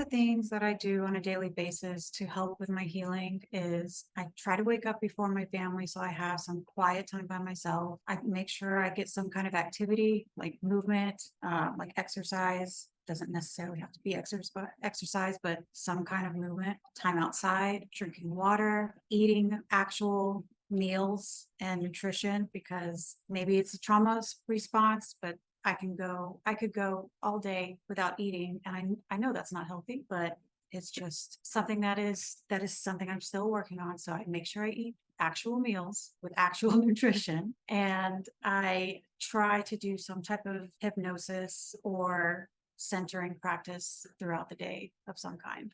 things that I do on a daily basis to help with my healing is I try to wake up before my family so I have some quiet time by myself. I make sure I get some kind of activity like movement, like exercise. Doesn't necessarily have to be exercise, but some kind of movement, time outside, drinking water, eating actual meals and nutrition, because maybe it's a trauma response, but I could go all day without eating. And I know that's not healthy, but it's just something that is something I'm still working on. So I make sure I eat actual meals with actual nutrition. And I try to do some type of hypnosis or centering practice throughout the day of some kind.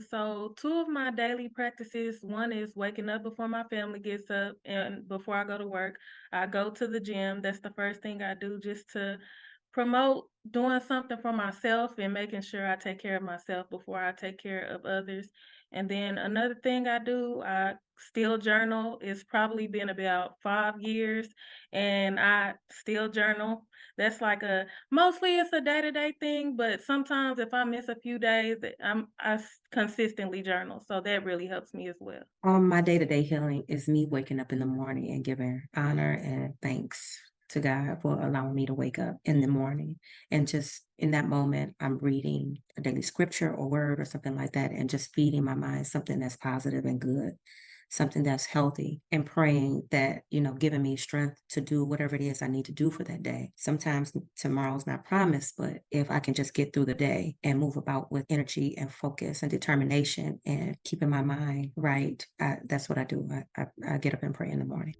So two of my daily practices, one is waking up before my family gets up and before I go to work. I go to the gym. That's the first thing I do just to promote doing something for myself and making sure I take care of myself before I take care of others. And then another thing I do, I still journal. It's probably been about 5 years and I still journal. That's like a mostly it's a day-to-day thing, but sometimes if I miss a few days, consistently journal. So that really helps me as well. My day-to-day healing is me waking up in the morning and giving honor and thanks to God for allowing me to wake up in the morning. And just in that moment, I'm reading a daily scripture or word or something like that, and just feeding my mind something that's positive and good, something that's healthy, and praying that, giving me strength to do whatever it is I need to do for that day. Sometimes tomorrow's not promised, but if I can just get through the day and move about with energy and focus and determination and keeping my mind right, that's what I do. I get up and pray in the morning.